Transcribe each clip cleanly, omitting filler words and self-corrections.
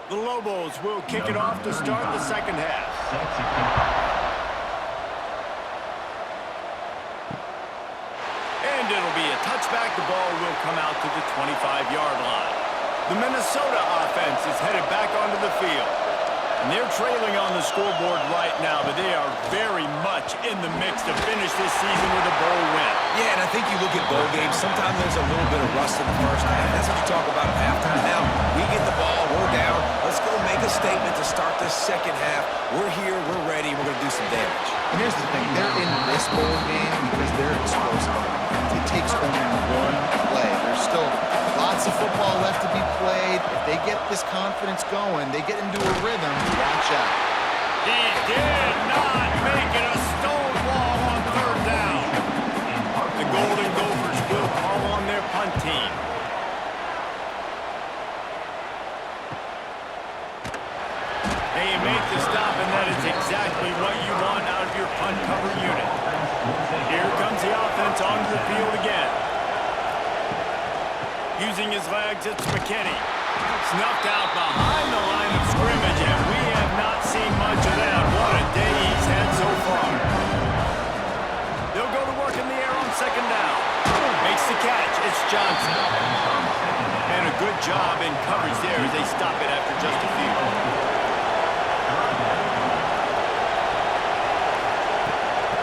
The Lobos will kick it off to start the second half. And it'll be a touchback. The ball will come out to the 25-yard line. The Minnesota offense is headed back onto the field. And they're trailing on the scoreboard right now, but they are very much in the mix to finish this season with a bowl win. Yeah, and I think you look at bowl games, sometimes there's a little bit of rust in the first half. That's what you talk about at halftime. Now, we get the ball, we're down. Let's go make a statement to start this second half. We're here, we're ready, we're going to do some damage. And here's the thing, they're in this bowl game because they're explosive. It takes only one play. There's still lots of football left to be played. If they get this confidence going, they get into a rhythm, watch out. He did not make it a stone wall on third down. The Golden Gophers will call on their punt team. They make the stop, and that is exactly what you want out of your punt cover unit. Here comes the offense onto the field again. Using his legs, it's McKinney. Snuffed out behind the line of scrimmage, and we have not seen much of that. What a day he's had so far. They'll go to work in the air on second down. Makes the catch. It's Johnson. And a good job in coverage there as they stop it after just a few.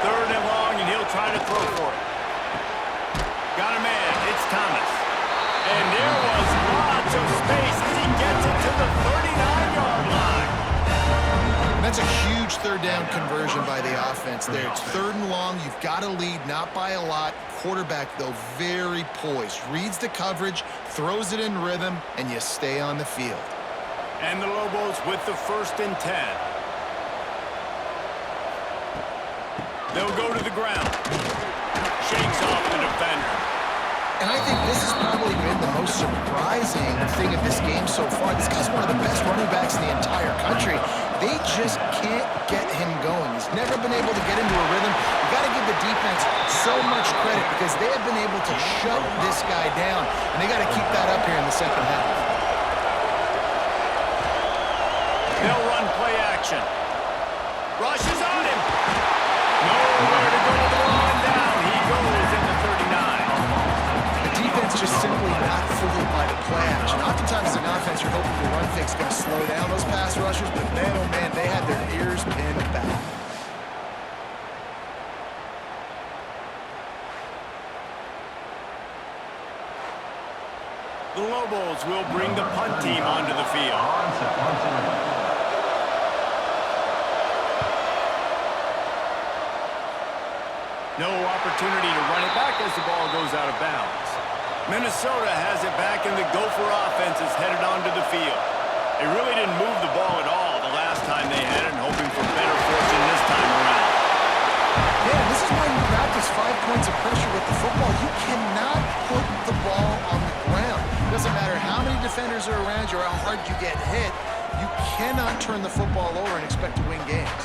Third and long, and he'll try to throw for it. Got a man. It's Thomas. And there was lots of space as he gets it to the 39-yard line. That's a huge third down conversion by the offense there. It's third and long. You've got to lead, not by a lot. Quarterback, though, very poised. Reads the coverage, throws it in rhythm, and you stay on the field. And the Lobos with the 1st and 10. They'll go to the ground. Shakes off the defender. And I think this has probably been the most surprising thing of this game so far. This guy's one of the best running backs in the entire country. They just can't get him going. He's never been able to get into a rhythm. You got to give the defense so much credit because they have been able to shut this guy down, and they got to keep that up here in the second half. They'll run play action. Rush is on him. Nowhere to go with the line down. He goes in the 39. Defense just simply not fooled by the play action. Oftentimes as an offense, you're hoping the run fake's going to slow down those pass rushers, but man, oh man, they had their ears pinned back. The Lobos will bring the punt team onto the field. No opportunity to run it back as the ball goes out of bounds. Minnesota has it back, and the Gopher offense is headed onto the field. They really didn't move the ball at all the last time they had it, hoping for better fortune this time around. Yeah, this is why you practice 5 points of pressure with the football. You cannot put the ball on the ground. It doesn't matter how many defenders are around you or how hard you get hit. You cannot turn the football over and expect to win games.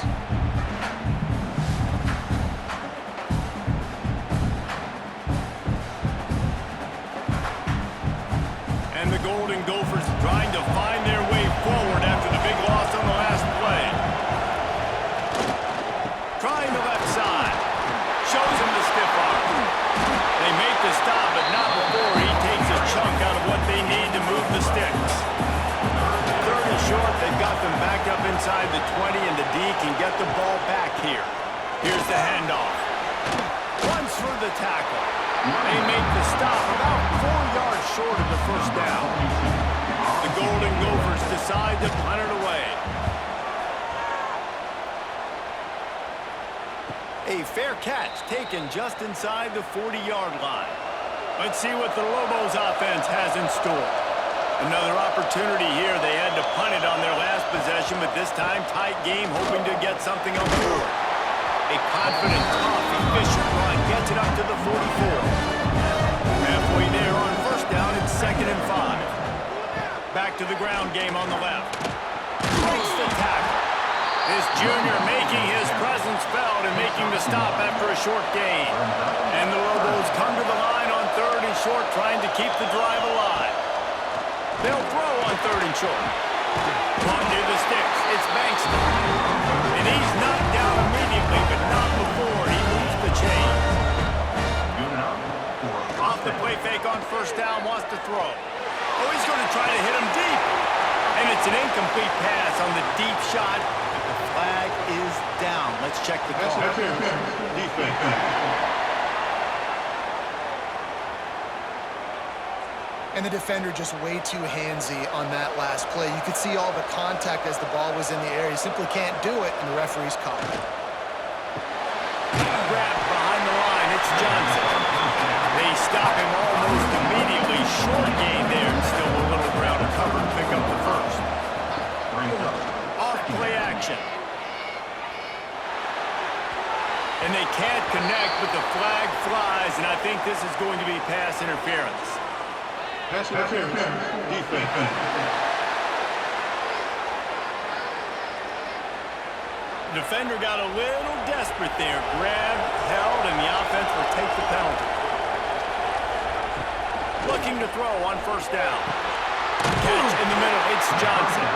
And the Golden Gophers trying to find their way forward after the big loss on the last play. Trying the left side. Shows him the stiff arm. They make the stop, but not before he takes a chunk out of what they need to move the sticks. Third and short, they've got them back up inside the 20, and the D can get the ball back here. Here's the handoff. Runs for the tackle. They make the stop about 4 yards short of the first down. The Golden Gophers decide to punt it away. A fair catch taken just inside the 40-yard line. Let's see what the Lobos offense has in store. Another opportunity here. They had to punt it on their last possession, but this time tight game, hoping to get something on the board. A confident, tough, efficient run gets it up to the 44. Halfway there on first down, it's 2nd and 5. Back to the ground game on the left. Breaks the tackle. This junior making his presence felt and making the stop after a short gain. And the Lobos come to the line on 3rd and short, trying to keep the drive alive. They'll throw on 3rd and short. It's Bankston. And he's knocked down immediately, but not before he moves the chains. Off the play fake on first down, wants to throw. Oh, he's going to try to hit him deep. And it's an incomplete pass on the deep shot. The flag is down. Let's check the call. Defense. And the defender just way too handsy on that last play. You could see all the contact as the ball was in the air. He simply can't do it, and the referee's caught it. Grab behind the line. It's Johnson. They stop him almost immediately. Short gain there, and still a little ground to cover to pick up the first. Off play action. And they can't connect, but the flag flies, and I think this is going to be pass interference. Pass interference. Defense. Defender got a little desperate there. Grabbed, held, and the offense will take the penalty. Looking to throw on first down. Catch in the middle. It's Johnson.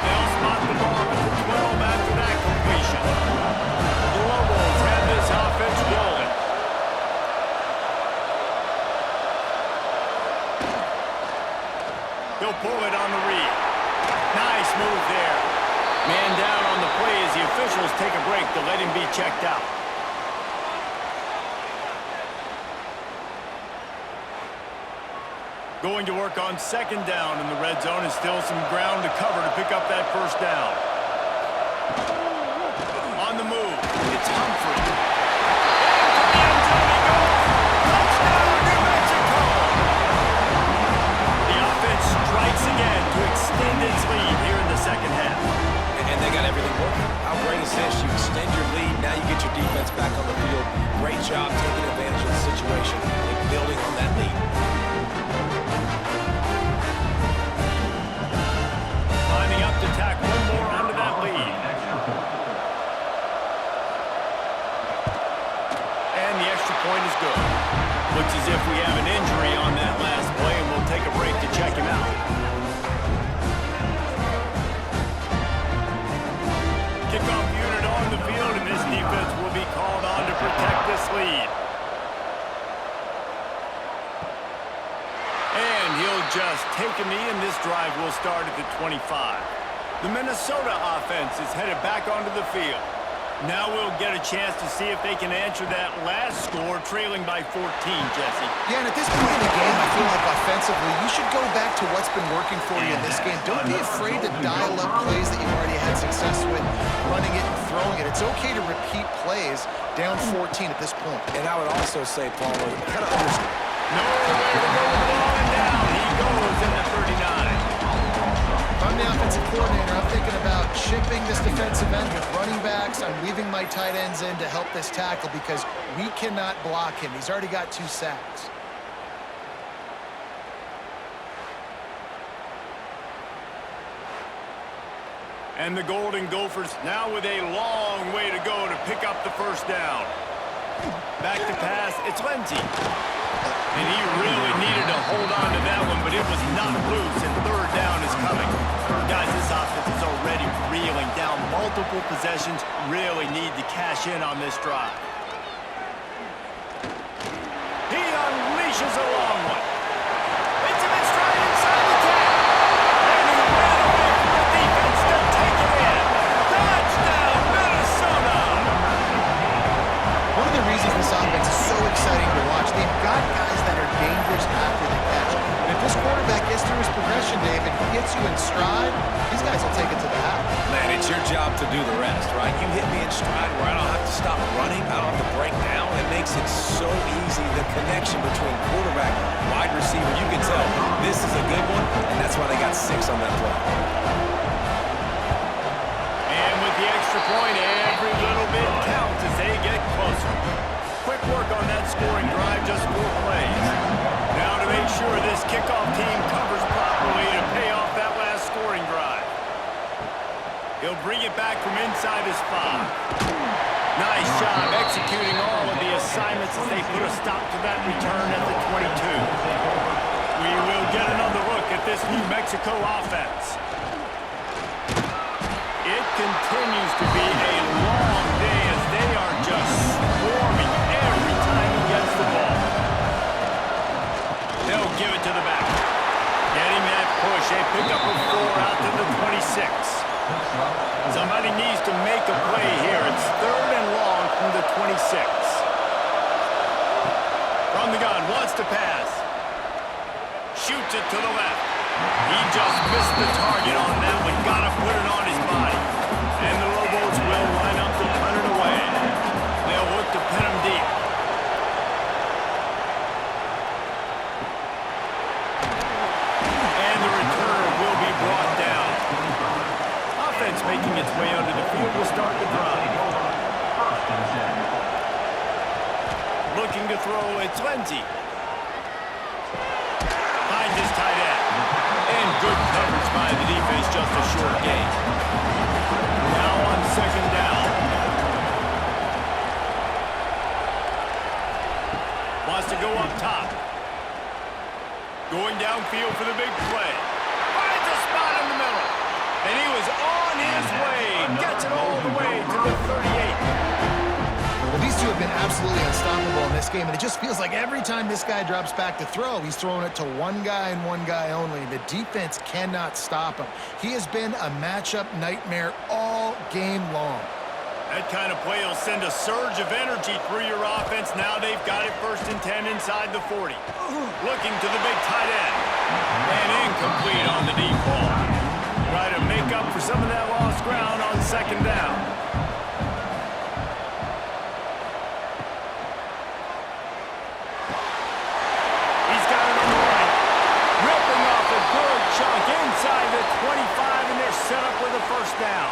They'll spot the ball at the 12 after that completion. The Lobos have this offense rolling. He'll pull it on the read. Nice move there. Man down on the play as the officials take a break to let him be checked out. Going to work on second down in the red zone, and still some ground to cover to pick up that first down. On the move, it's Humphrey. Touchdown, New Mexico! The offense strikes again to extend its lead here in the second half. And they got everything working. How great is this? You extend your lead, now you get your defense back on the field. Great job taking advantage of the situation and building on that lead. Lining up to tack one more onto that lead. And the extra point is good. Looks as if we have an injury on that last play, and we'll take a break to check him out. Kickoff unit on the field, and this defense will be called on to protect this lead. And he'll just take a knee, and this drive will start at the 25. The Minnesota offense is headed back onto the field. Now we'll get a chance to see if they can answer that last score, trailing by 14, Jesse. Yeah, and at this point in the game, I feel like offensively, you should go back to what's been working for you in this game. Don't be afraid to dial up plays that you've already had success with, running it and throwing it. It's okay to repeat plays down 14 at this point. And I would also say, Paul, kind of understand. Nowhere to go with the ball and down. He goes in the 39. If I'm the offensive coordinator, I'm thinking about chipping this defensive end with running backs. I'm leaving my tight ends in to help this tackle because we cannot block him. He's already got 2 sacks. And the Golden Gophers now with a long way to go to pick up the first down. Back to pass, it's Lindsey. And he really needed to hold on to that one, but it was not loose, and third down is coming. Guys, this offense is already reeling down multiple possessions. Really need to cash in on this drive. He unleashes a long one. It's him in stride inside the 10. And he ran away from the defense to take it in. Touchdown, Minnesota! One of the reasons this offense is so exciting to watch, they've got guys that are dangerous after the catch. And if this quarterback gets through his progression, David, he hits you in stride, these guys will take it to the house. Man, it's your job to do the rest, right? You hit me in stride where I don't have to stop running. I don't have to break down. It makes it so easy, the connection between quarterback, wide receiver. You can tell this is a good one, and that's why they got 6 on that play. And with the extra point, every little bit counts as they get closer. Quick work on that scoring drive, just 4 plays. Now to make sure this kickoff team covers properly to pay off that last scoring drive. He'll bring it back from inside his 5. Nice job executing all of the assignments as they put a stop to that return at the 22. We will get another look at this New Mexico offense. It continues to be a long day as they are just swarming every time he gets the ball. They'll give it to the back. Getting that push. They pick up a 4 out to the 26. Somebody needs to make a play here. It's 3rd and long from the 26. From the gun, wants to pass. Shoots it to the left. He just missed the target on that one. Got to put it on his body. And the Lobos will line up to punt it away. They'll look to pin him deep. And the return will be brought down. Offense making its way under the field will start the drive. Looking to throw, it's Lindsey. Finds his tight end. And good coverage by the defense, just a short gain. Now on 2nd down. Wants to go up top. Going downfield for the big play. Finds a spot in the middle. And he was on his way. Gets it all the way to the 38. Well, these two have been absolutely unstoppable in this game, and it just feels like every time this guy drops back to throw, he's throwing it to one guy and one guy only. The defense cannot stop him. He has been a matchup nightmare all game long. That kind of play will send a surge of energy through your offense. Now they've got it 1st and 10 inside the 40. Looking to the big tight end. And incomplete on the deep ball. Try to make up for some of that lost ground on 2nd down. He's got it on the right. Ripping off a good chunk inside the 25, and they're set up with a 1st down.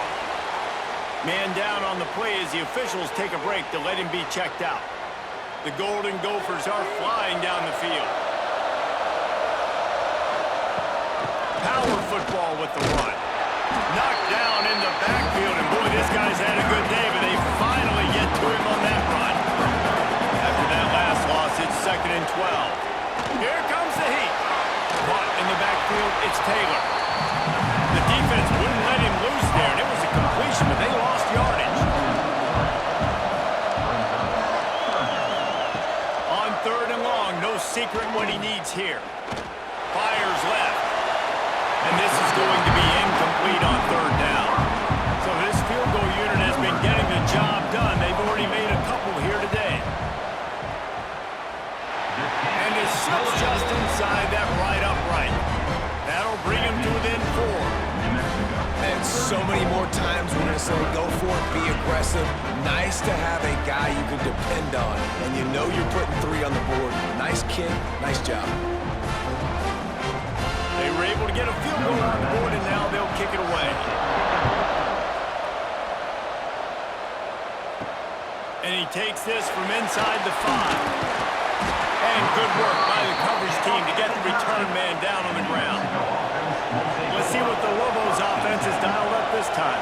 Man down on the play as the officials take a break to let him be checked out. The Golden Gophers are flying down the field. Power football with the run. Knocked down in the backfield, and boy, this guy's had a good day, but they finally get to him on that run. After that last loss, it's 2nd and 12. Here comes the heat. Caught in the backfield, it's Taylor. The defense wouldn't let him loose there, and it was a completion, but they lost yardage. On 3rd and long, no secret what he needs here. Fires left. And this is going to be incomplete on 3rd down. So this field goal unit has been getting the job done. They've already made a couple here today. And it sits just inside that right upright. That'll bring him to within 4. And so many more times we're going to say, go for it, be aggressive. Nice to have a guy you can depend on. And you know you're putting 3 on the board. Nice kid, nice job. They were able to get a field goal on the board, and now they'll kick it away. And he takes this from inside the 5. And good work by the coverage team to get the return man down on the ground. Let's see what the Lobos offense has dialed up this time.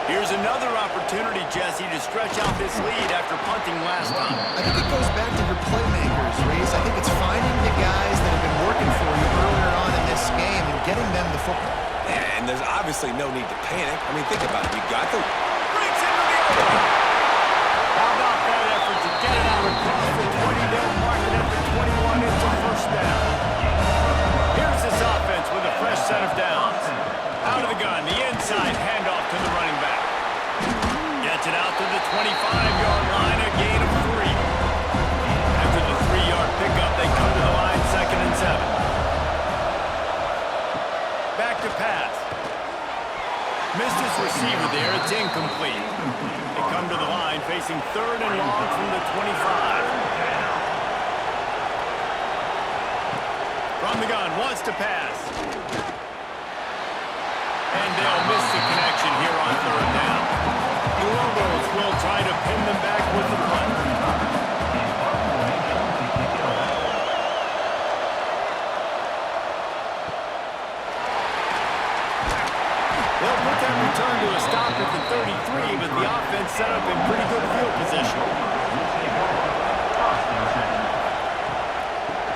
Here's another opportunity, Jesse, to stretch out this lead after punting last time. I think it goes back to your playmakers, Reese. I think it's finding the guys that have been working for you earlier on in this game and getting them the football. And there's obviously no need to panic. I mean, think about it. You got the... Breaks into the opening. How about that effort to get it out across the 20? They'll mark it at the 21 into 1st down. Here's this offense with a fresh set of downs. Out of the gun, the inside handoff to the running back. Gets it out to the 25-yard line, a gain of 3. After the 3-yard pickup, they come to the line 2nd and 7. Back to pass. Missed his receiver there, it's incomplete. They come to the line facing 3rd and long from the 25. From the gun, wants to pass. And they'll miss the connection here on 3rd down. The Lobos will try to pin them back with the punt. They'll put that return to a stop at the 33, but the offense set up in pretty good field position.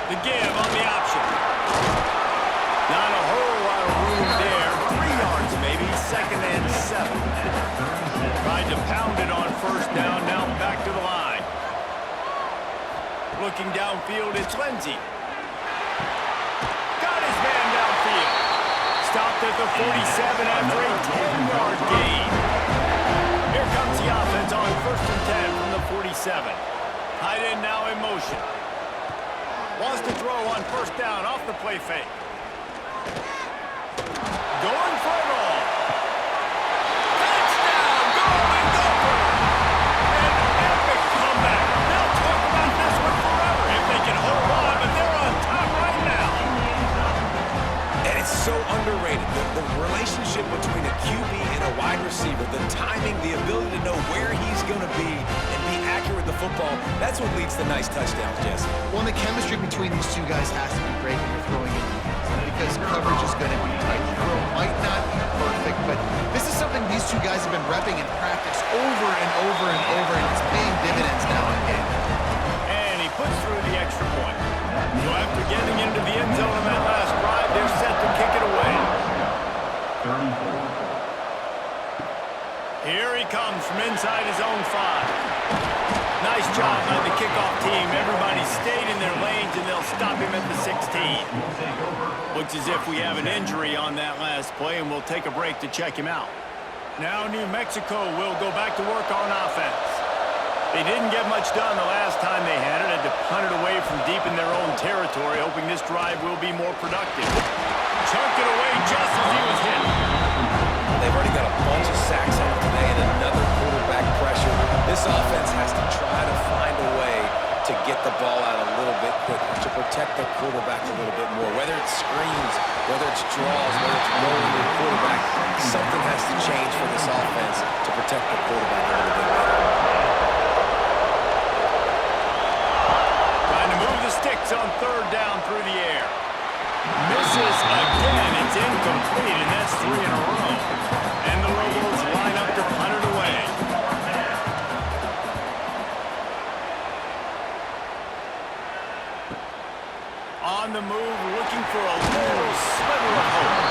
The give on the option. Not a whole lot of room there. 3 yards maybe, 2nd and 7. Tried to pound it on first down, now back to the line. Looking downfield, it's Lindsey. Got his man downfield. Stopped at the 47 after a 10-yard gain. Here comes the offense on 1st and 10 from the 47. Tight end now in motion. Wants to throw on first down off the play fake. Going for it all. Touchdown, Golden Gopher! An epic comeback. They'll talk about this one forever if they can hold on, but they're on top right now. And it's so underrated. The relationship between a QB and a wide receiver, the timing, the ability to know where he's going to be and be accurate with the football, that's what leads to nice touchdowns, Jesse. Well, the chemistry between these two guys has to be great when you're throwing it because coverage is going to be tight. The throw might not be perfect, but this is something these two guys have been repping in practice over and over and over, and it's paying dividends now and again. And he puts through the extra point. So after getting into the end zone on that last drive, they're set to kick it away. 34. Here he comes from inside his own 5. Nice job by the kickoff team. Everybody stayed in their lanes, and they'll stop him at the 16. Looks as if we have an injury on that last play, and we'll take a break to check him out. Now New Mexico will go back to work on offense. They didn't get much done the last time they had it. Had to punt it away from deep in their own territory, hoping this drive will be more productive. Chunked it away just as he was hit. They've already got a bunch of sacks on them today and another quarterback pressure. This offense has to try to find a way to get the ball out a little bit quicker, to protect the quarterback a little bit more. Whether it's screens, whether it's draws, whether it's rolling the quarterback, something has to change for this offense to protect the quarterback a little bit better. Trying to move the sticks on 3rd down through the air. Misses again. It's incomplete, and that's 3 in a row. And the Lobos line up to punt it away. On the move, looking for a little sliver of hope.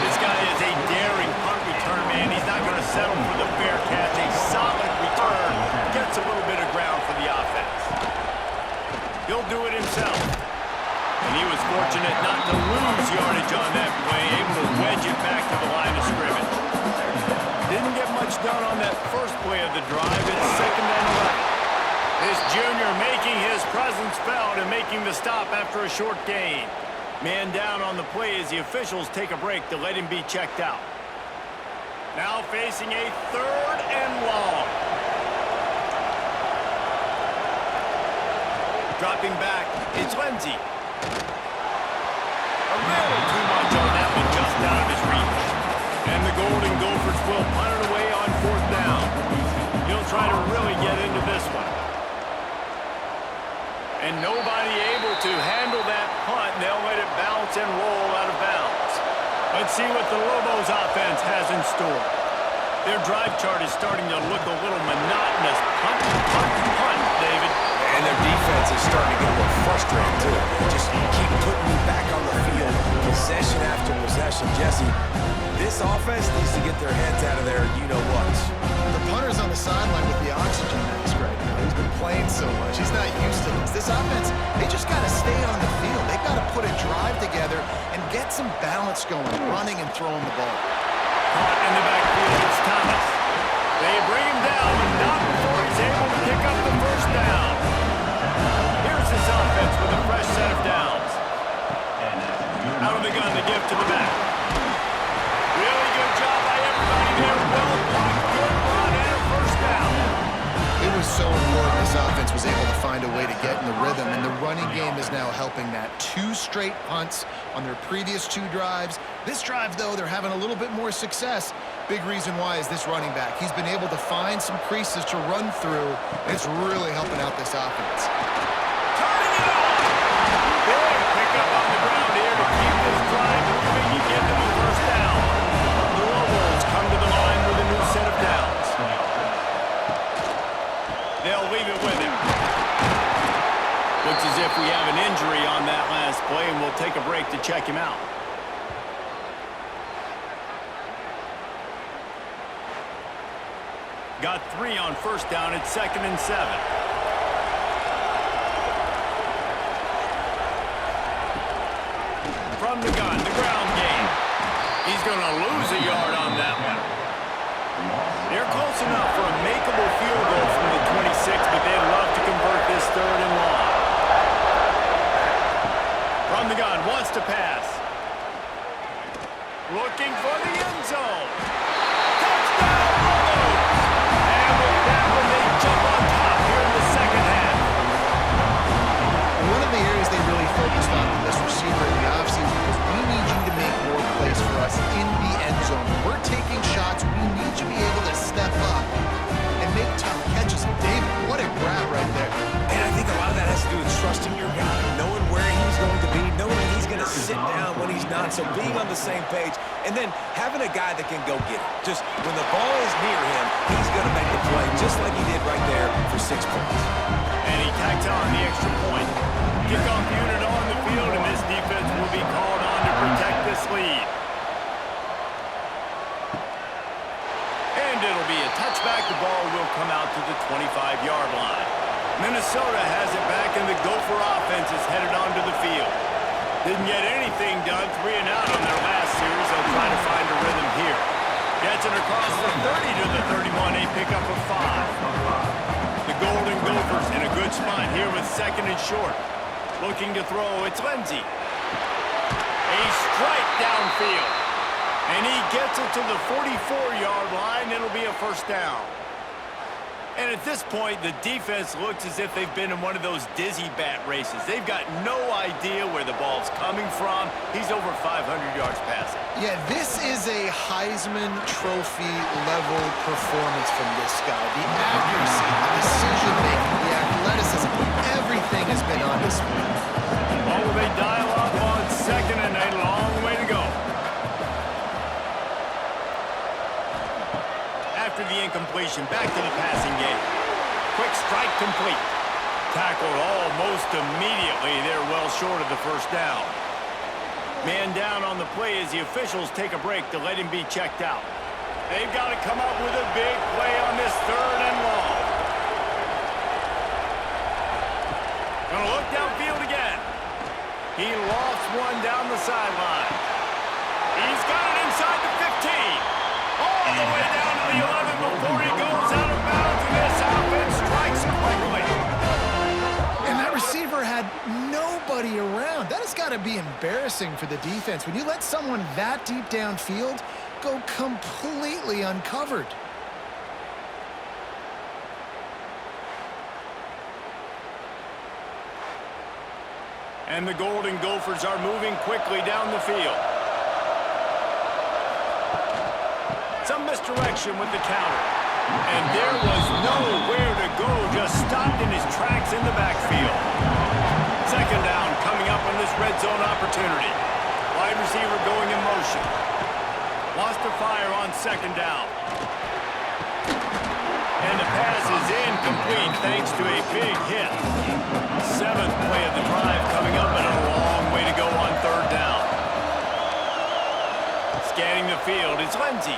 This guy is a daring punt return man. He's not going to settle for the fair catch. A solid return. Gets a little bit of ground for the offense. He'll do it himself. And he was fortunate not to lose yardage on that play, able to wedge it back to the line of scrimmage. Didn't get much done on that first play of the drive. It's 2nd and 11. This junior making his presence felt and making the stop after a short gain. Man down on the play as the officials take a break to let him be checked out. Now facing a 3rd and long. Dropping back, it's Lindsey. A little too much on that one, just out of his reach. And the Golden Gophers will punt it away on 4th down. He'll try to really get into this one. And nobody able to handle that punt. They'll let it bounce and roll out of bounds. Let's see what the Lobos offense has in store. Their drive chart is starting to look a little monotonous. Punt, punt, punt, David. And their defense is starting to get a little frustrated, too. They just keep putting me back on the field, possession after possession. Jesse, this offense needs to get their heads out of there, you-know-what. The punter's on the sideline with the oxygen mask right now. He's been playing so much. He's not used to this. This offense, they just got to stay on the field. They've got to put a drive together and get some balance going, running and throwing the ball. Caught in the backfield, it's Thomas. They bring him down, but not before he's able to pick up the first down. Here's this offense with a fresh set of downs. Out of the gun to give to the back. Really good job by everybody there. Well blocked, good run, and a first down. It was so important this offense was able to find a way to get in the rhythm, and the running game is now helping that. 2 straight punts on their previous 2 drives. This drive, though, they're having a little bit more success. Big reason why is this running back. He's been able to find some creases to run through, and it's really helping out this offense. Turning it on. Big pickup on the ground here to keep this drive moving. You get to the first down. The Lobos come to the line with a new set of downs. They'll leave it with him. Looks as if we have an injury on that last play, and we'll take a break to check him out. Got 3 on first down at 2nd and 7. From the gun, the ground game. He's going to lose a yard on that one. They're close enough for a makeable field goal from the 26, but they'd love to convert this 3rd and long. From the gun, wants to pass. Looking for the end zone. Touchdown, Broncos! And with that one, they jump on top here in the second half. One of the areas they really focused on with this receiver in the offseason was we need you to make more plays for us in the end zone. We're taking shots. We need you to be able to step up and make tough catches. David, what a grab right there. And I think a lot of that has to do with trusting your guy, knowing where he's going to be, knowing he's going to sit down when he's not, so being on the same page, and then having a guy that can go get it. Just when the ball is near him, he's going to make the play, just like he did right there for 6 points. And he tacks on the extra point. Kickoff unit on the field, and this defense will be called on to protect this lead. And it'll be a touchback. The ball will come out to the 25-yard line. Minnesota has it back, and the Gopher offense is headed onto the field. Didn't get anything done, 3 and out on their last series. They'll try to find a rhythm here. Gets it across the 30 to the 31, a pickup of 5. The Golden Gophers in a good spot here with 2nd and short. Looking to throw, it's Lindsey. A strike downfield. And he gets it to the 44-yard line. It'll be a first down. And at this point, the defense looks as if they've been in one of those dizzy bat races. They've got no idea where the ball's coming from. He's over 500 yards passing. Yeah, this is a Heisman Trophy level performance from this guy. The accuracy, the decision-making, the athleticism, everything has been on display. Oh, they dial up on 2nd and a long way to go. After the incompletion, back to the passing game. Quick strike complete. Tackled almost immediately. They're well short of the first down. Man down on the play as the officials take a break to let him be checked out. They've got to come up with a big play on this 3rd and long. Gonna look downfield again. He lost one down the sideline. He's got it inside the 15. All the way down to the 11 before he goes out of bounds, and this offense strikes quickly. And that receiver had nobody around. That has got to be embarrassing for the defense. When you let someone that deep downfield go completely uncovered. And the Golden Gophers are moving quickly down the field. Some misdirection with the counter. And there was nowhere to go, just stopped in his tracks in the backfield. 2nd down coming up on this red zone opportunity. Wide receiver going in motion. Wants to fire on 2nd down. And the pass is incomplete thanks to a big hit. 7th play of the drive coming up, and a long way to go on 3rd down. Scanning the field, it's Lindsey.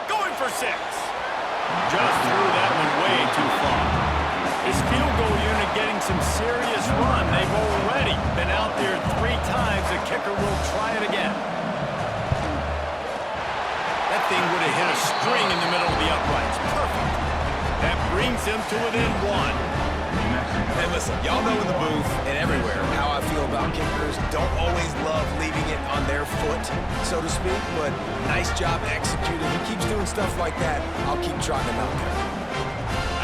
Going for 6. Just threw that one way too far. His field goal unit getting some serious run. They've already been out there 3 times. The kicker will try it again. That thing would have hit a string in the middle of the uprights. Perfect. That brings him to within 1. And listen, y'all know in the booth and everywhere how I feel about kickers. Don't always love leaving it on their foot, so to speak, but nice job executing. He keeps doing stuff like that. I'll keep trotting him out there.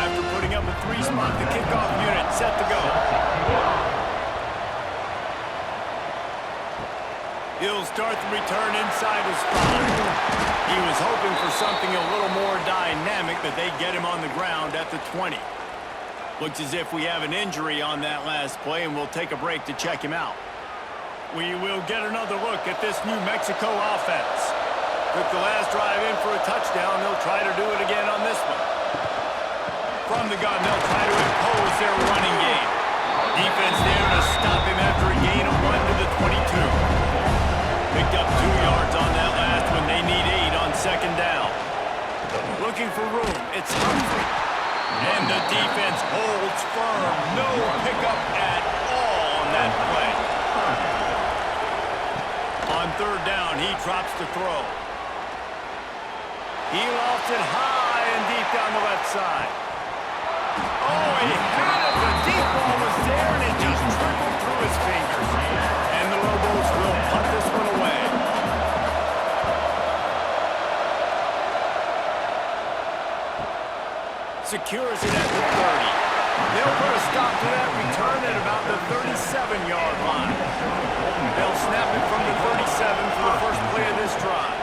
After putting up a 3 spot, the kickoff unit set to go. He'll start the return inside his spot. He was hoping for something a little more dynamic, but they get him on the ground at the 20. Looks as if we have an injury on that last play, and we'll take a break to check him out. We will get another look at this New Mexico offense. Took the last drive in for a touchdown. They'll try to do it again on this one. From the gun, they'll try to impose their running game. Defense there to stop him after a gain of 1 to the 22. Picked up 2 yards on that last one. They need 8 on 2nd down. looking for room. It's Humphrey. And the defense holds firm. No pickup at all on that play. On third down, he drops to throw. He lofts it high and deep down the left side. Oh, he had it. The deep ball was there, and it just trickled through his fingers. And the Lobos will punt this one away. Secures it at the 30. They'll put a stop to that return at about the 37-yard line. They'll snap it from the 37 for the first play of this drive.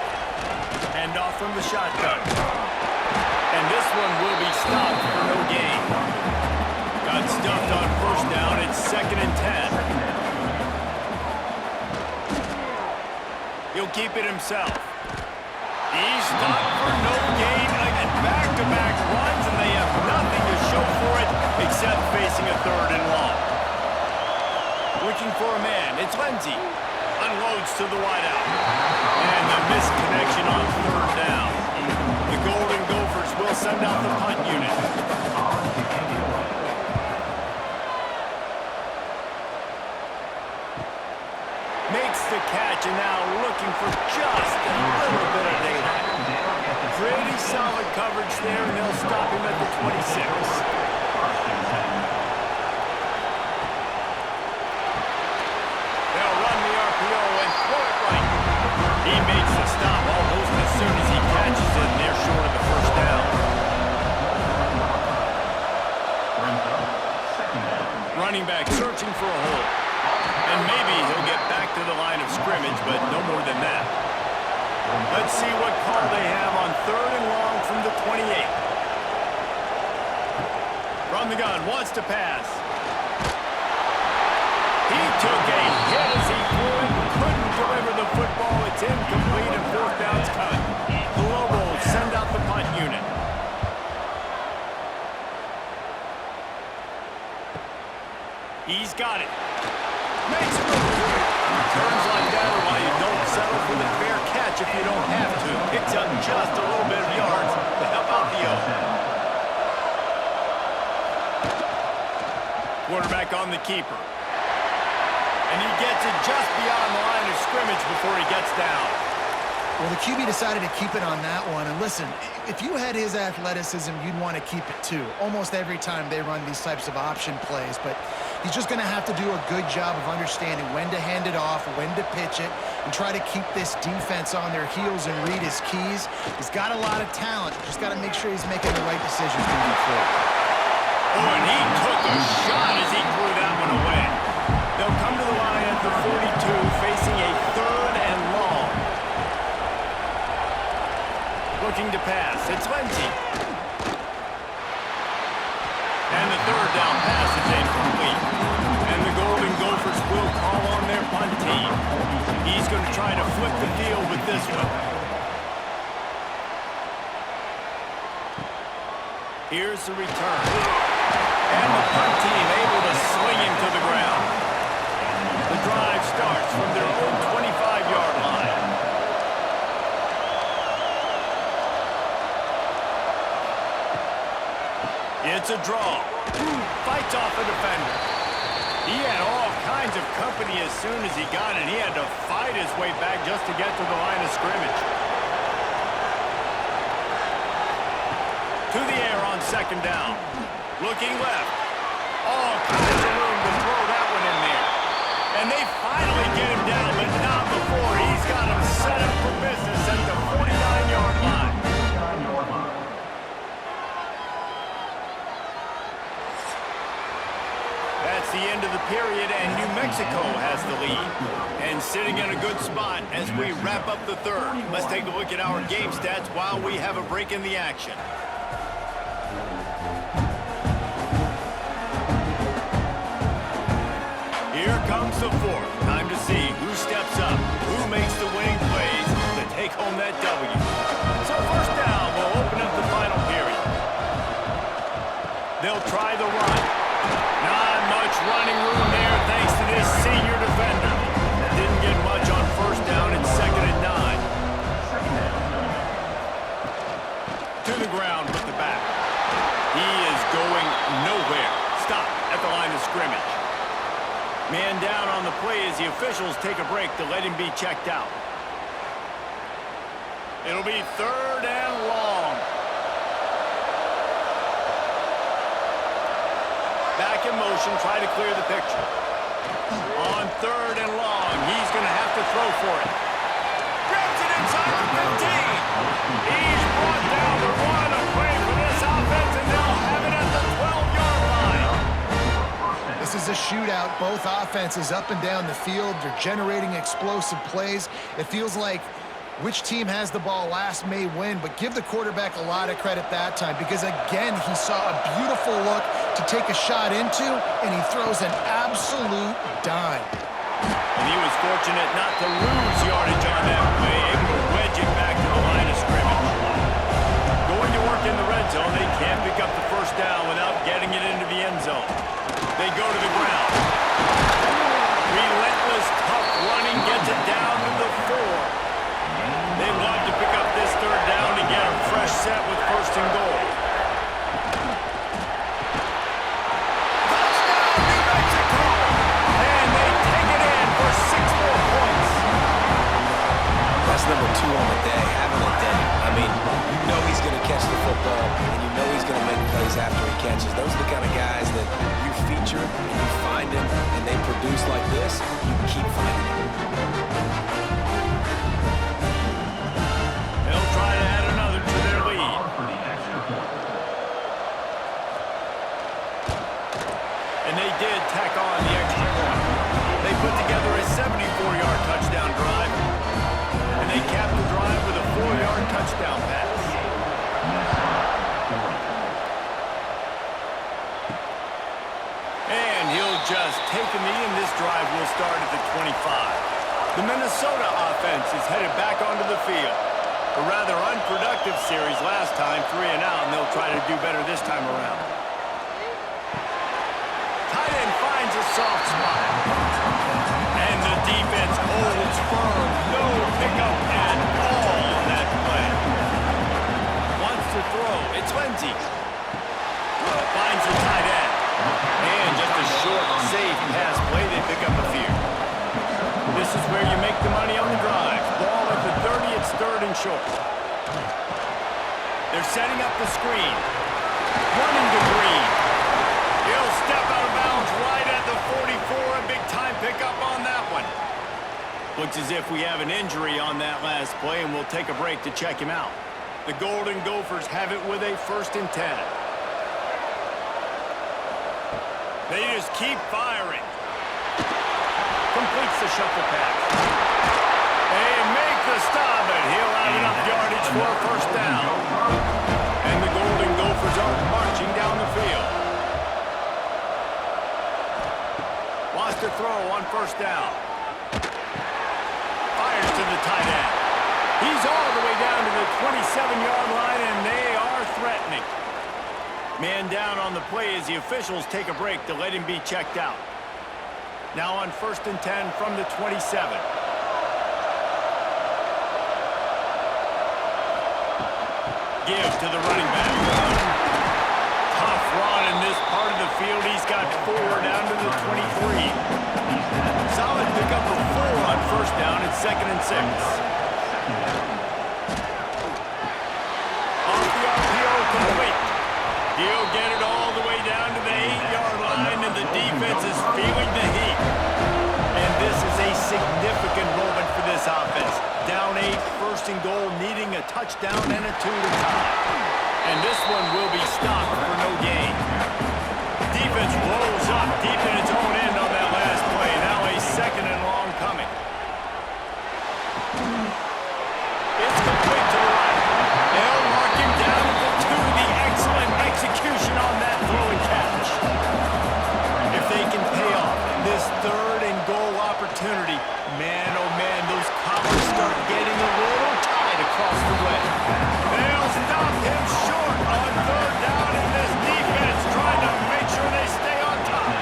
Hand off from the shotgun. And this one will be stopped for no gain. Got stuffed on first down. It's 2nd and 10. He'll keep it himself. He's stopped for no gain. Again, back-to-back runs, and they have nothing to show for it except facing a 3rd and long. Looking for a man. It's Lindsey. Unloads to the wideout. And the misconnection on 3rd down. The Golden Gophers will send out the punt unit. Makes the catch, and now looking for just a little bit of data. Pretty solid coverage there, and they'll stop him at the 26. They'll run the RPO and throw it right. He makes the stop almost as soon as he catches it, and they're short of the first down. Running back searching for a hole. And maybe he'll get back to the line of scrimmage, but no more than that. Let's see what call they have on 3rd and long from the 28. From the gun, wants to pass. He took a hit as he threw it, couldn't deliver the football. It's incomplete and 4th down's cut. The Lobos send out the punt unit. He's got it. Makes room. Turns like that are why you don't settle for the fair catch if you don't have to. Picks up just a little bit of yards to help out the O. Quarterback on the keeper. And he gets it just beyond the line of scrimmage before he gets down. Well, the QB decided to keep it on that one. And listen, if you had his athleticism, you'd want to keep it too. Almost every time they run these types of option plays. But he's just going to have to do a good job of understanding when to hand it off, when to pitch it, and try to keep this defense on their heels and read his keys. He's got a lot of talent. Just got to make sure he's making the right decisions moving forward. Oh, and he took a shot as he threw that one away. They'll come to the line at the 42, facing a 3rd and long. Looking to pass. It's Lindsey. And the 3rd down pass is incomplete. And the Golden Gophers will call on their punt team. He's going to try to flip the field with this one. Here's the return. And the punt team able to sling him to the ground. The drive starts from their own 25-yard line. It's a draw. Fights off a defender. He had all kinds of company as soon as he got it. He had to fight his way back just to get to the line of scrimmage. To the air on 2nd down. Looking left. All kinds of room to throw that one in there. And they finally get him down, but not before. He's got him set up for business at the 49-yard line. That's the end of the period, and New Mexico has the lead. And sitting in a good spot as we wrap up the 3rd. Let's take a look at our game stats while we have a break in the action. Here comes the 4th. Time to see who steps up, who makes the winning plays to take home that W. So 1st down will open up the final period. They'll try the run. Not much running room there thanks to this senior defender. Didn't get much on 1st down. It's 2nd and 9. To to the ground with the back. He is going nowhere. Stop at the line of scrimmage. Man down on the play as the officials take a break to let him be checked out. It'll be 3rd and long. Back in motion, try to clear the picture. On 3rd and long, he's going to have to throw for it. Grabs it inside the 15. He's brought down the run of play for this offense, and they'll have it at the 12-yard line. This is a shootout. Both offenses up and down the field. They're generating explosive plays. It feels like which team has the ball last may win, but give the quarterback a lot of credit that time because, again, he saw a beautiful look to take a shot into, and he throws an absolute dime. And he was fortunate not to lose yardage on that play, able to wedge it back to the line of scrimmage. Going to work in the red zone, they can't pick up the first down without getting it into the end zone. They go to the ground. Relentless, tough running gets it down to the 4. They love to pick up this 3rd down to get a fresh set with 1st and goal. Touchdown, New Mexico! And they take it in for 6 more points. That's number 2 on the day, having a day. I mean, you know he's going to catch the football, and you know he's going to make plays after he catches. Those are the kind of guys that you feature, and you find them, and they produce like this, you keep finding them. They'll try to add another to their lead. And they did tack on the extra point. They put together a 74-yard touchdown drive. And they capped the drive with a 4-yard touchdown pass. And he'll just take a knee, and this drive will start at the 25. The Minnesota offense is headed back onto the field. A rather unproductive series last time, 3 and out, and they'll try to do better this time around. Tight end finds a soft spot. And the defense holds firm. No pickup at all on that play. Wants to throw. It's Lindsey. Finds the tight end. And just a short, safe pass play. They pick up a few. This is where you make the money on the drive. Ball at the 30, it's 3rd and short. They're setting up the screen. Running to Green. He'll step out of bounds right at the 44. A big-time pickup on that one. Looks as if we have an injury on that last play, and we'll take a break to check him out. The Golden Gophers have it with a 1st and 10. They just keep firing. Completes the shuffle pass. They make the stop, but he'll have enough yardage for a 1st down. And the Golden Gophers are marching down the field. Wants to throw on 1st down. Fires to the tight end. He's all the way down to the 27-yard line, and they are threatening. Man down on the play as the officials take a break to let him be checked out. Now on 1st and 10 from the 27. Give to the running back. Tough run in this part of the field. He's got 4 down to the 23. Solid pickup of 4 on 1st down. It's 2nd and 6. Off the RPO, complete. He'll get it all the way down to the 8-yard line, and the defense is feeling the heat. And this is a significant moment for this offense. Down 8, 1st and goal, needing a touchdown and a 2 to tie. And this one will be stopped for no gain. Defense rolls up deep in its own end on that last play. Now a 2nd and long coming. It's complete to the right. They'll mark him down at the 2. The excellent execution on that throw and catch. If they can pay off this 3rd and goal opportunity, man, oh man, those collars start getting a little tight across the way. They'll stop him short on 3rd down, and this defense trying to make sure they stay on top.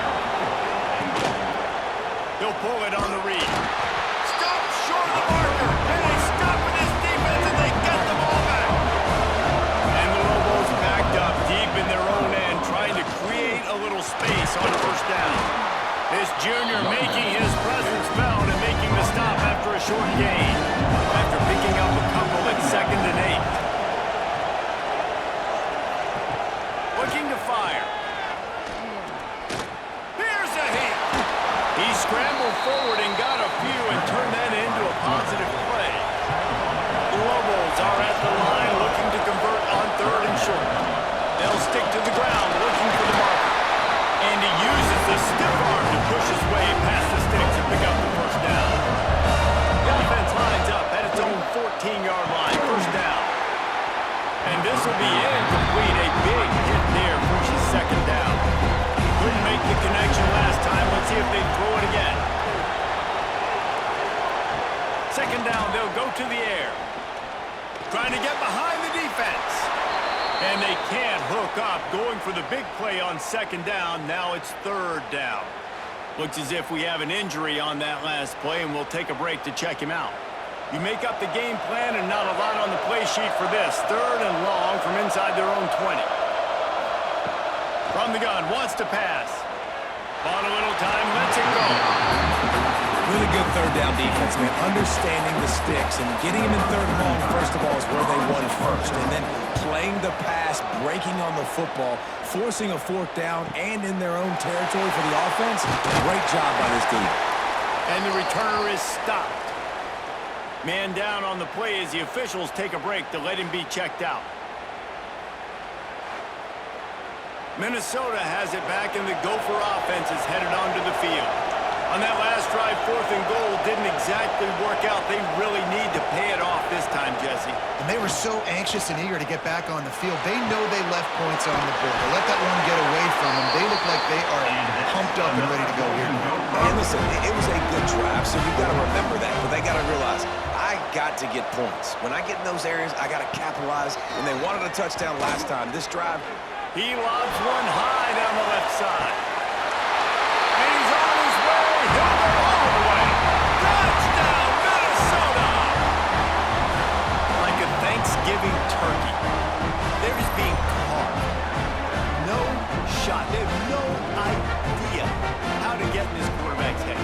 be incomplete. A big hit there, forces second down. Couldn't make the connection last time. Let's see if they throw it again. Second down, they'll go to the air. Trying to get behind the defense. And they can't hook up. Going for the big play on second down. Now it's third down. Looks as if we have an injury on that last play, and we'll take a break to check him out. You make up the game plan and not a lot on the play sheet for this. Third and long from inside their own 20. From the gun, wants to pass. On a little time, lets it go. Really good third down defense, man. Understanding the sticks and getting them in third and long, first of all, is where they won first. And then playing the pass, breaking on the football, forcing a fourth down, and in their own territory for the offense. Great job by this team. And the returner is stopped. Man down on the play as the officials take a break to let him be checked out. Minnesota has it back, and the Gopher offense is headed onto the field. On that last drive, fourth and goal didn't exactly work out. They really need to pay it off this time, Jesse. And they were so anxious and eager to get back on the field. They know they left points on the board. They let that one get away from them. They look like they are pumped up and ready to go here. And listen, it was a good drive, so you've got to remember that. But they got to realize, I got to get points. When I get in those areas, I got to capitalize. And they wanted a touchdown last time. This drive, he lobs one high down the left side. And he's on his way. He'll go all the way. Touchdown, Minnesota! Like a Thanksgiving turkey. They're just being carved. No shot. They have no idea how to get in this quarterback's head.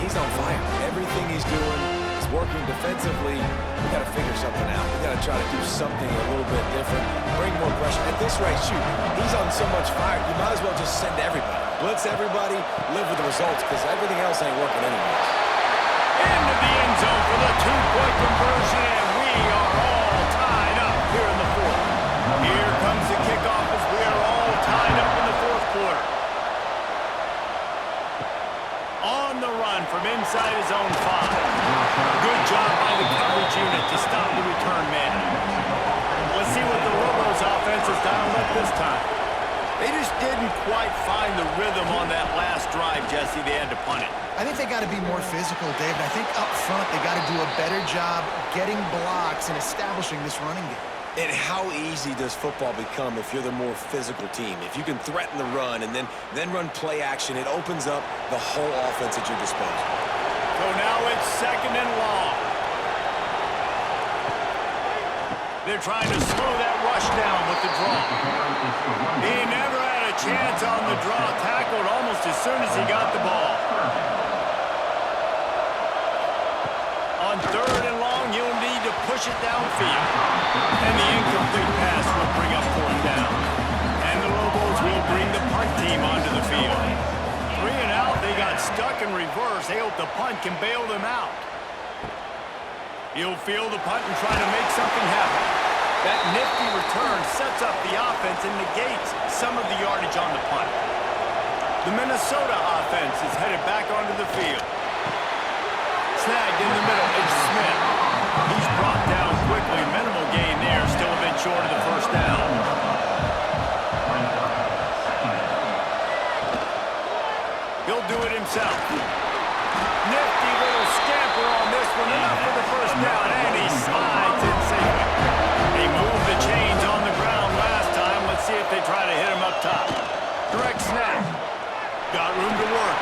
he's on fire. Everything he's doing is working defensively. We got to figure something out. We got to try to do something a little bit different. Bring more pressure. At this rate, shoot, he's on so much fire. You might as well just send everybody. Blitz everybody, live with the results, because everything else ain't working anyway. Into the end zone for the two-point conversion, and we are all tied up here in the fourth. Here comes the kickoff as we are all tied up in the fourth quarter. On the run from inside his own 5. Good job by the coverage unit to stop the return man. Let's see what the Lobos offense has dialed up this time. They just didn't quite find the rhythm on that last drive, Jesse. They had to punt it. I think they got to be more physical, David. I think up front they got to do a better job getting blocks and establishing this running game. And how easy does football become if you're the more physical team? If you can threaten the run and then run play action, it opens up the whole offense at your disposal. So now it's second and long. They're trying to slow that rush down with the draw. He never had a chance on the draw. Tackled almost as soon as he got the ball. On third and long, you'll need to push it downfield. And the incomplete pass will bring up fourth down. And the Lobos will bring the punt team onto the field. 3 and out, they got stuck in reverse. They hope the punt can bail them out. He'll field the punt and try to make something happen. That nifty return sets up the offense and negates some of the yardage on the punt. The Minnesota offense is headed back onto the field. Snagged in the middle, it's Smith. He's brought down quickly. Minimal gain there, still a bit short of the first down. He'll do it himself. Nifty little scamper on this one, enough for the first down, and he slides in safely. They moved the chains on the ground last time. Let's see if they try to hit him up top. Direct snap. Got room to work.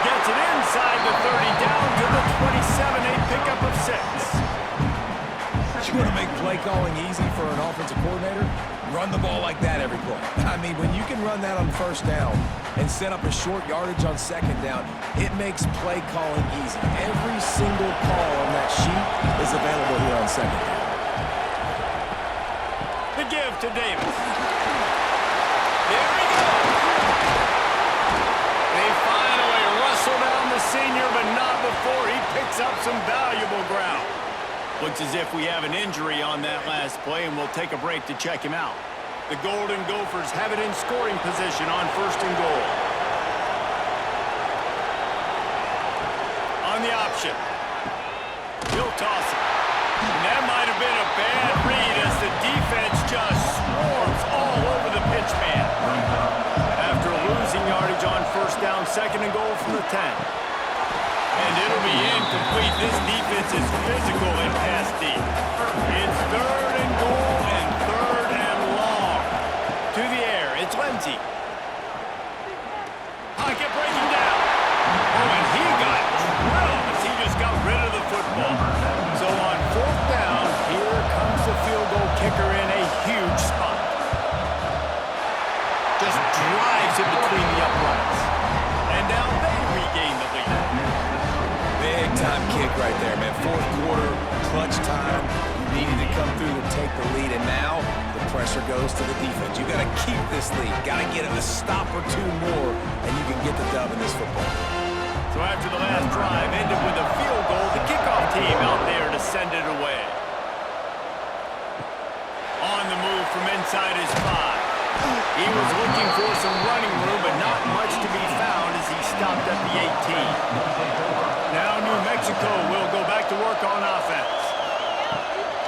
Gets it inside the 30, down to the 27, a pickup of 6. You want to make play calling easy for an offensive coordinator? Run the ball like that every play. I mean, when you can run that on first down and set up a short yardage on second down, it makes play calling easy. Every single call on that sheet is available here on second down. The give to Davis. There he goes. They finally wrestle down the senior, but not before he picks up some valuable ground. Looks as if we have an injury on that last play, and we'll take a break to check him out. The Golden Gophers have it in scoring position on first and goal. On the option. He'll toss it. And that might have been a bad read as the defense just 10. And it'll be incomplete. This defense is physical and pass deep. It's 3rd and goal and 3rd and long. To the air, it's Lindsey. Pocket breaking down. Oh, and he got drilled as he just got rid of the football. So on 4th down, here comes the field goal kicker in a huge spot. Just drives it between the uprights. And now they regain the lead. Big time kick right there, man. 4th quarter, clutch time. You needed to come through to take the lead, and now the pressure goes to the defense. You got to keep this lead. Got to get it a stop or 2 more, and you can get the dub in this football. So after the last drive ended with a field goal, the kickoff team out there to send it away. On the move from inside his 5. He was looking for some running room, but not much to be found as he stopped at the 18. Now New Mexico will go back to work on offense.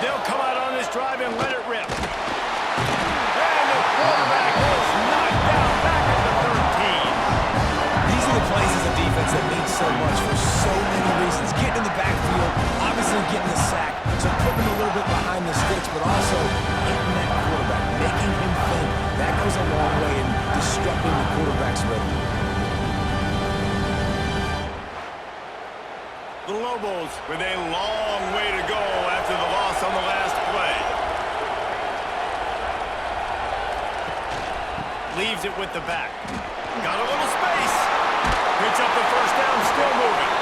They'll come out on this drive and let it rip. And the quarterback is knocked down back at the 13. These are the plays as a defense that mean so much for so many reasons. Getting in the backfield, obviously getting the sack, so putting him a little bit behind the sticks, but also hitting that quarterback, making him think. That goes a long way in disrupting the quarterback's rhythm. The Lobos with a long way to go after the loss on the last play. Leaves it with the back. Got a little space. Picks up the 1st down, still moving.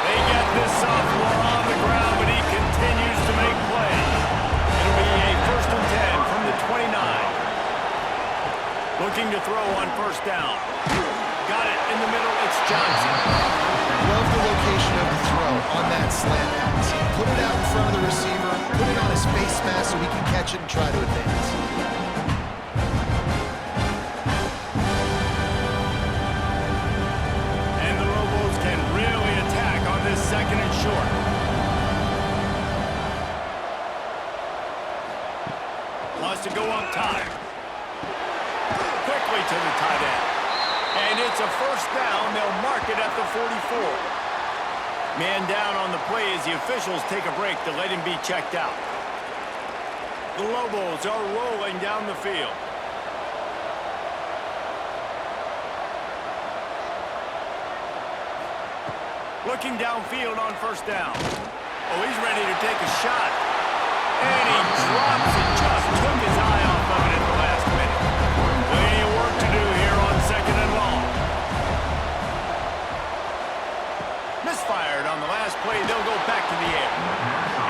They get this sophomore on the ground, but he continues to make plays. It'll be a 1st and 10 from the 29. Looking to throw on 1st down. Got it in the middle, it's Johnson. Love the location of the throw on that slant pass. Put it out in front of the receiver, put it on his face mask so he can catch it and try to advance. And the Lobos can really attack on this 2nd and short. Wants to go up top. Quickly to the tight end. And it's a 1st down. They'll mark it at the 44. Man down on the play as the officials take a break to let him be checked out. The Lobos are rolling down the field. Looking downfield on 1st down. Oh, he's ready to take a shot. And he drops it. Just took his eye off of it at the last minute. Plenty of work to do here on 2nd and long. Misfired on the last play. They'll go back to the air.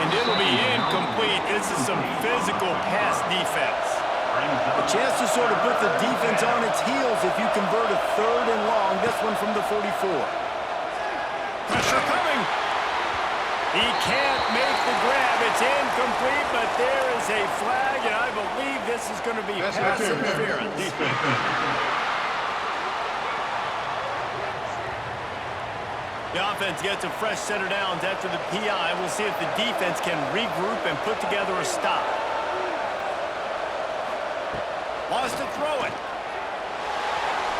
And it'll be incomplete. This is some physical pass defense. A chance to sort of put the defense on its heels if you convert a 3rd and long. This one from the 44. Pressure coming. He can't make the grab. It's incomplete, but there is a flag, and I believe this is going to be pass interference. The offense gets a fresh set of downs after the PI. We'll see if the defense can regroup and put together a stop. Wants to throw it.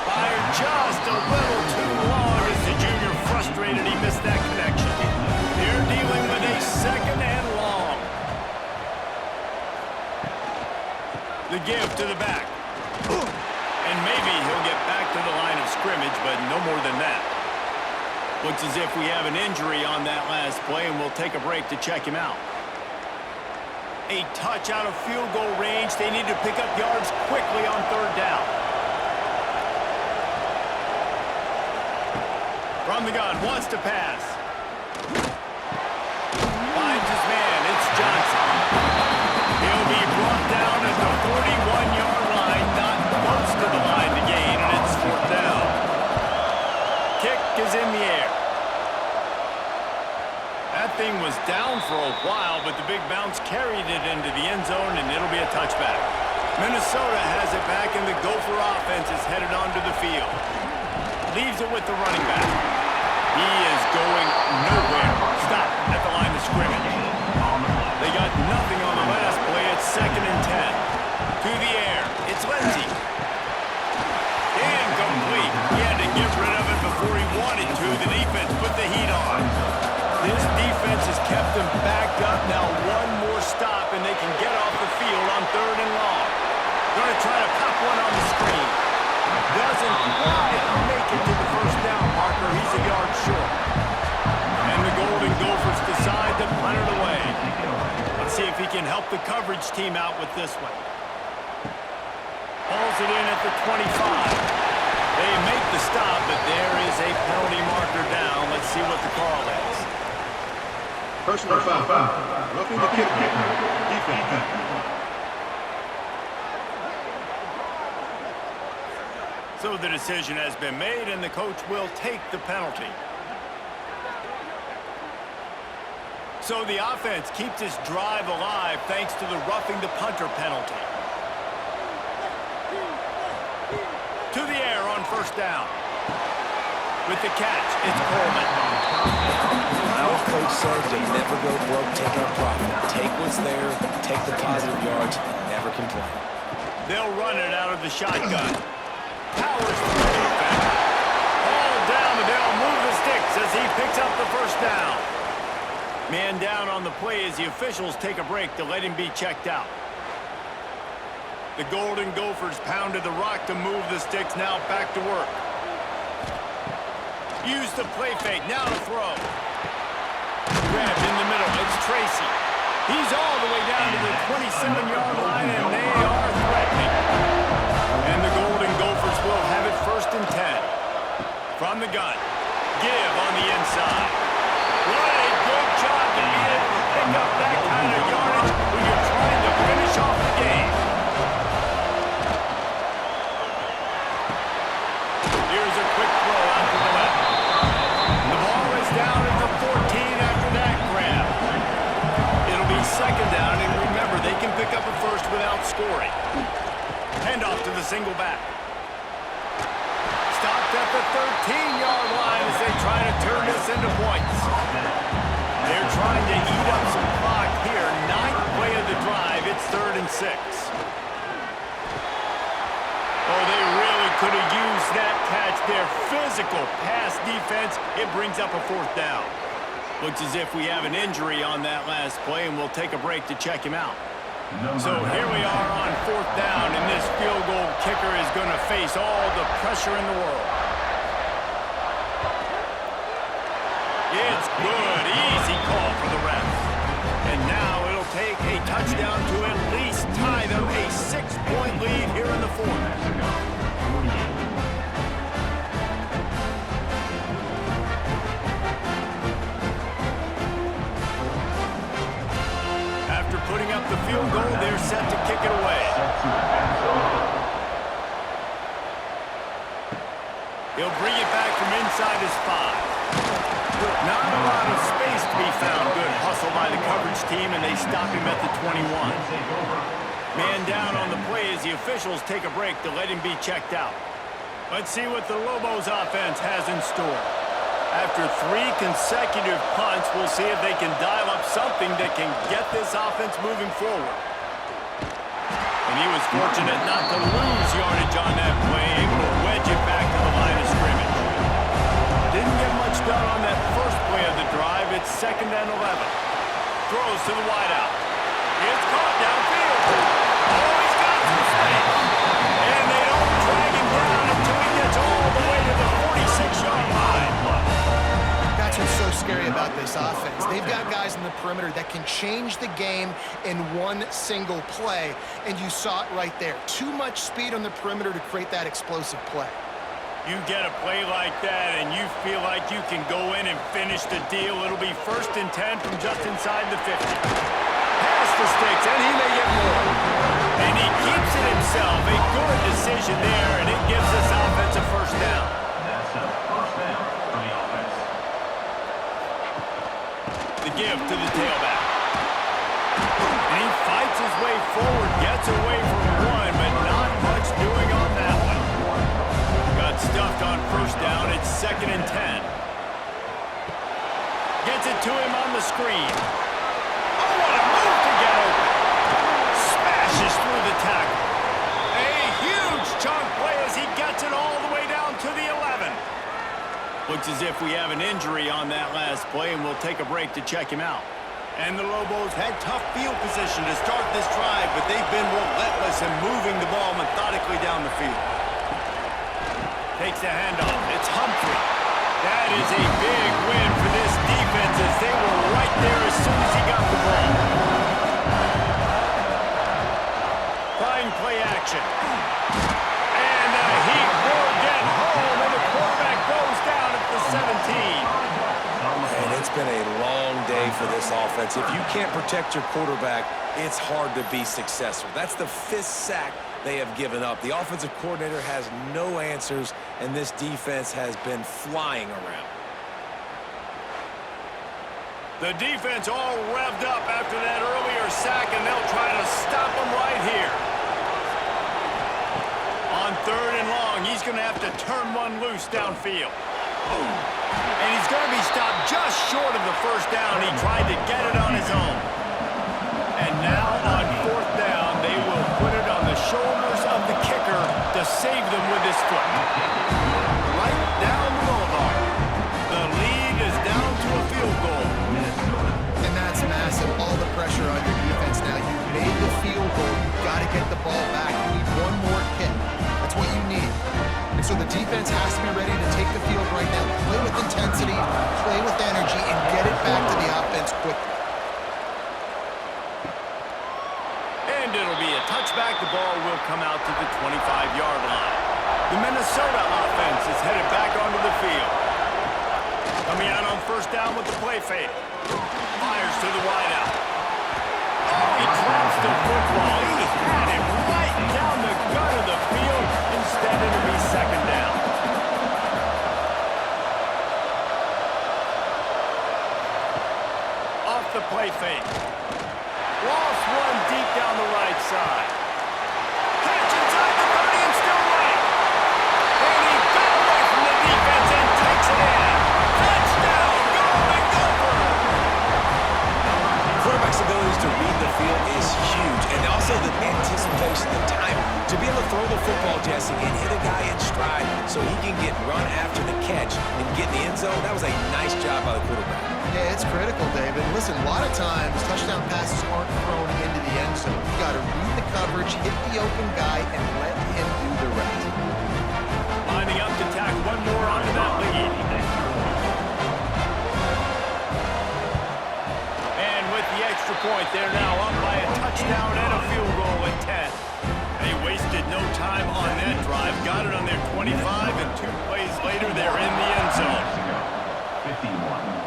Fired just a little too long as the junior frustrated. He missed that connection. They're dealing with a 2nd and long. The give to the back. And maybe he'll get back to the line of scrimmage, but no more than that. Looks as if we have an injury on that last play, and we'll take a break to check him out. A touch out of field goal range. They need to pick up yards quickly on 3rd down. From the gun, wants to pass. Finds his man, it's Johnson. He'll be brought down at the 41-yard line, not close to the line to gain, and it's 4th down. Kick is in the air. That thing was down for a while, but the big bounce carried it into the end zone, and it'll be a touchback. Minnesota has it back, and the Gopher offense is headed onto the field. Leaves it with the running back. He is going nowhere. Stop at the line of scrimmage. They got nothing on the last play. It's 2nd and 10. To the air. It's Lindsey. Incomplete. He had to get rid of it before he wanted to. the heat on. This defense has kept them backed up. Now one more stop, and they can get off the field on 3rd and long. Going to try to pop one on the screen. Doesn't quite make it to the first down marker. He's a yard short. And the Golden Gophers decide to punt it away. Let's see if he can help the coverage team out with this one. Hauls it in at the 25. They make the stop, but there is a penalty marker down. Let's see what the call is. Personal foul. Roughing the kicker. Defense. So the decision has been made, and the coach will take the penalty. So the offense keeps this drive alive thanks to the roughing the punter penalty. To the air on 1st down. With the catch, it's Coleman. Our coach said to never go broke taking a profit. Take what's there, take the positive yards, and never complain. They'll run it out of the shotgun. Powers through the defender. All down, and they'll move the sticks as he picks up the 1st down. Man down on the play as the officials take a break to let him be checked out. The Golden Gophers pounded the rock to move the sticks, now back to work. Use the play fake, now to throw. Grabbed in the middle, it's Tracy. He's all the way down to the 27-yard line, and they are threatening. And the Golden Gophers will have it 1st and 10. From the gun, give on the inside. What a good job to be able to pick up that kind of yardage when you're trying to finish off the game. Here's a quick throw out to the left. The ball is down at the 14 after that grab. It'll be 2nd down, and remember, they can pick up a 1st without scoring. Handoff to the single back. Stopped at the 13-yard line as they try to turn this into points. They're trying to eat up some clock here. 9th play of the drive. It's 3rd and 6. Oh, they really could have used that catch. Their physical pass defense, it brings up a 4th down. Looks as if we have an injury on that last play, and we'll take a break to check him out. So here we are on 4th down, and this field goal kicker is going to face all the pressure in the world. It's good. Easy call for the refs. And now it'll take a touchdown to at least tie them a 6-point lead here in the 4th. After putting up the field goal, they're set to kick it away. He'll bring it back from inside his 5. Not a lot of space to be found. Good hustle by the coverage team, and they stop him at the 21. Man down on the play as the officials take a break to let him be checked out. Let's see what the Lobos offense has in store. After 3 consecutive punts, we'll see if they can dial up something that can get this offense moving forward. And he was fortunate not to lose yardage on that play, able to wedge it back to the line of scrimmage. Didn't get much done on that first play of the drive. It's 2nd and 11. Throws to the wideout. It's caught downfield. Oh, he's got some space. And they don't drag him down until he gets all the way to the 46-yard line. That's what's so scary about this offense. They've got guys in the perimeter that can change the game in one single play, and you saw it right there. Too much speed on the perimeter to create that explosive play. You get a play like that, and you feel like you can go in and finish the deal. It'll be 1st and 10 from just inside the 50. Pass the sticks, and he may get more. And he keeps it himself. A good decision there, and it gives this offense a 1st down. That's a 1st down for the offense. The give to the tailback. And he fights his way forward, gets away from one, but not much doing on that one. Got stuffed on 1st down. It's 2nd and 10. Gets it to him on the screen. Oh, what a move to get open. Smashes through the tackle. A huge chunk play as he gets it all the way down to the 11. Looks as if we have an injury on that last play, and we'll take a break to check him out. And the Lobos had tough field position to start this drive, but they've been relentless in moving the ball methodically down the field. Takes the handoff. It's Humphrey. That is a big win for this defense as they were right there as soon as he got the ball. Fine play action. And the Heat will get home, and the quarterback goes down at the 17. And it's been a long day for this offense. If you can't protect your quarterback, it's hard to be successful. That's the 5th sack they have given up. The offensive coordinator has no answers, and this defense has been flying around. The defense all revved up after that earlier sack, and they'll try to stop them right here. On 3rd and long, he's going to have to turn one loose downfield. And he's going to be stopped just short of the first down. He tried to get it on his own. And now on 4th down, they will put it on the shoulders of the kicker to save them with his foot. Right down the boulevard. The lead is down to a field goal. And that's massive. All the pressure on your defense now. You've made the field goal. You've got to get the ball back. You need one more kick. That's what you need. And so the defense has to be ready to take the field right now. Play with intensity, play with energy, and get it back to the offense quickly. And it'll be a touchback. The ball will come out to the 25-yard line. The Minnesota offense is headed back onto the field. Coming out on 1st down with the play fake. Fires to the wideout. Oh, he drops the football. He had it right down the gut of the field. Instead, it'll be 2nd down. Off the play fake. Lost one deep down the right side. Catch inside the 30 and still right. And he got away from the defense and takes it in. Touchdown, Golden Gopher! Quarterback's abilities to read the field is huge, and also the anticipation, the timing. To be able to throw the football, Jesse, and hit a guy in stride so he can get run after the catch and get in the end zone, that was a nice job by the quarterback. Yeah, it's critical, David. Listen, a lot of times, touchdown passes aren't thrown into the end zone. You got to read the coverage, hit the open guy, and let him do the rest. Lining up to tack one more onto that lead. And with the extra point, they're now up by a touchdown and a field goal at 10. They wasted no time on that drive. Got it on their 25, and 2 plays later, they're in the end zone. 51.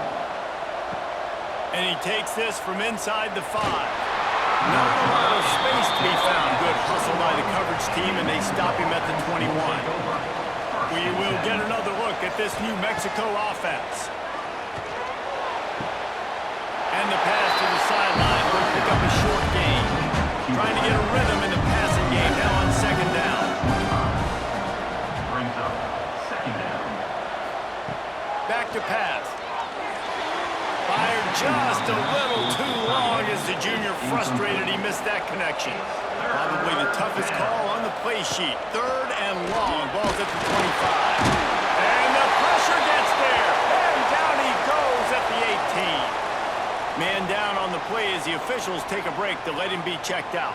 And he takes this from inside the 5. Not a lot of space to be found. Good hustle by the coverage team, and they stop him at the 21. We will get another look at this New Mexico offense. And the pass to the sideline will pick up a short gain. Trying to get a rhythm in the passing game now on 2nd down. Brings up 2nd down. Back to pass. Fired just a little too long as the junior frustrated he missed that connection. Probably the toughest call on the play sheet. 3rd and long. Ball's at the 25. And the pressure gets there. And down he goes at the 18. Man down on the play as the officials take a break to let him be checked out.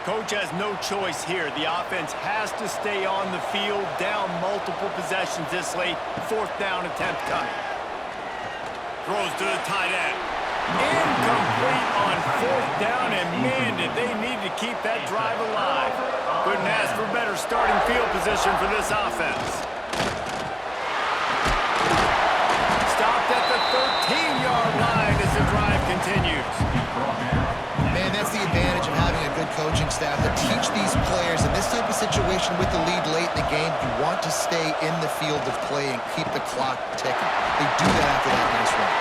Coach has no choice here. The offense has to stay on the field, down multiple possessions this late. 4th down attempt coming. Throws to the tight end. Incomplete on 4th down, and man, did they need to keep that drive alive. Couldn't ask for better starting field position for this offense. Stopped at the 13-yard line as the drive continues. Man, that's the advantage of having a good coaching staff to teach these players in this type of situation with the lead late in the game. You want to stay in the field of play and keep the clock ticking. They do that after that nice run.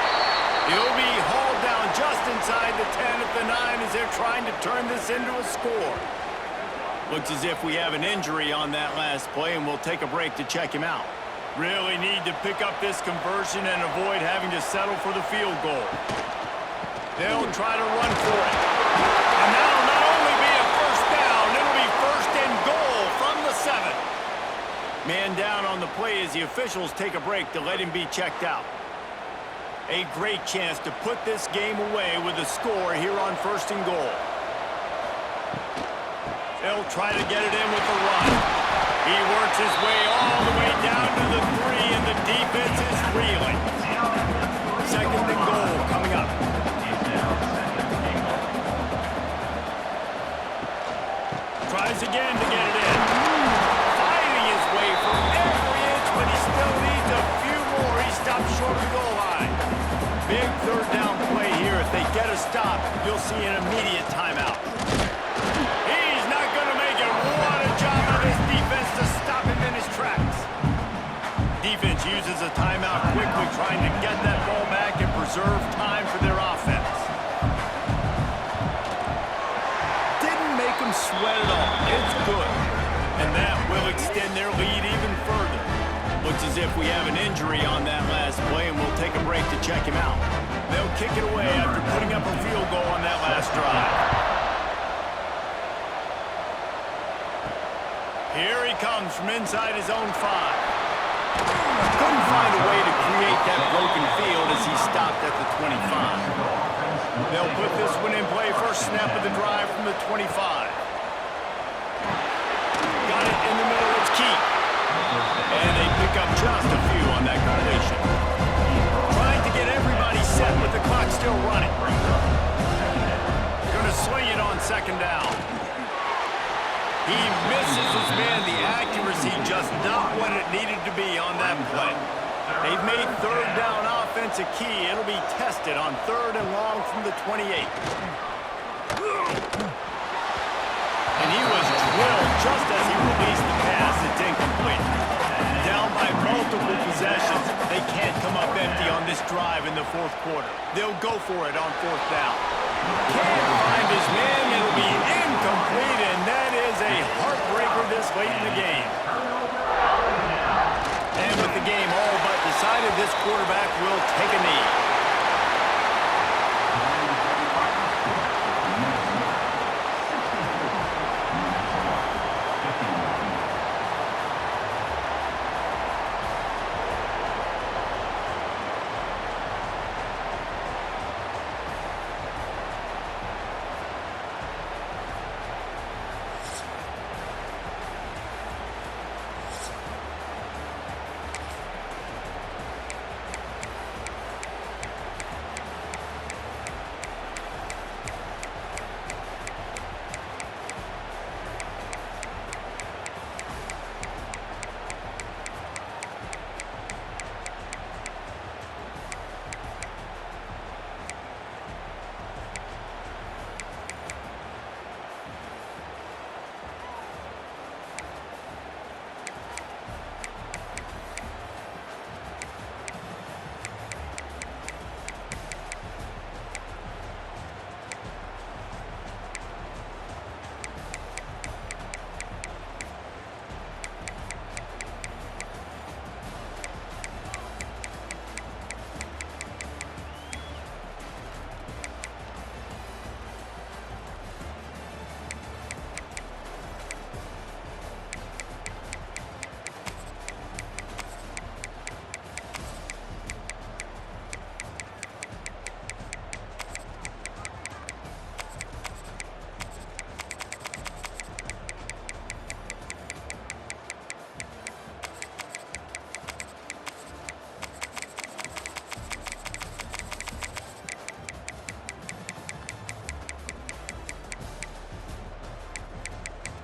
He'll be hauled down just inside the 10 at the 9 as they're trying to turn this into a score. Looks as if we have an injury on that last play, and we'll take a break to check him out. Really need to pick up this conversion and avoid having to settle for the field goal. They'll try to run for it. And that'll not only be a 1st down, it'll be 1st and goal from the 7. Man down on the play as the officials take a break to let him be checked out. A great chance to put this game away with a score here on 1st and goal. They'll try to get it in with the run. He works his way all the way down to the 3, and the defense is reeling. 2nd and goal coming up. Tries again to get it in. Fighting his way for every inch, but he still needs a few more. He stops short of the goal line. Big 3rd down play here. If they get a stop, you'll see an immediate timeout. He's not going to make it. What a job of his defense to stop him in his tracks. Defense uses a timeout quickly, trying to get that ball back and preserve time for their offense. Didn't make them sweat at all. It's good. And that will extend their lead even further. Looks as if we have an injury on that last play, and we'll take a break to check him out. They'll kick it away after putting up a field goal on that last drive. Here he comes from inside his own 5. Couldn't find a way to create that broken field as he stopped at the 25. They'll put this one in play. First snap of the drive from the 25. Got it in the middle. It's key. And they pick up just a few on that completion. Trying to get everybody set with the clock still running. Going to sling it on 2nd down. He misses his man. The accuracy just not what it needed to be on that play. They've made 3rd down offense a key. It'll be tested on 3rd and long from the 28. And he was drilled just as he released the pass. It's incomplete. Down by multiple possessions. They can't come up empty on this drive in the 4th quarter. They'll go for it on 4th down. Can't find his man. It'll be incomplete, and that is a heartbreaker this late in the game. And with the game all but decided, this quarterback will take a knee.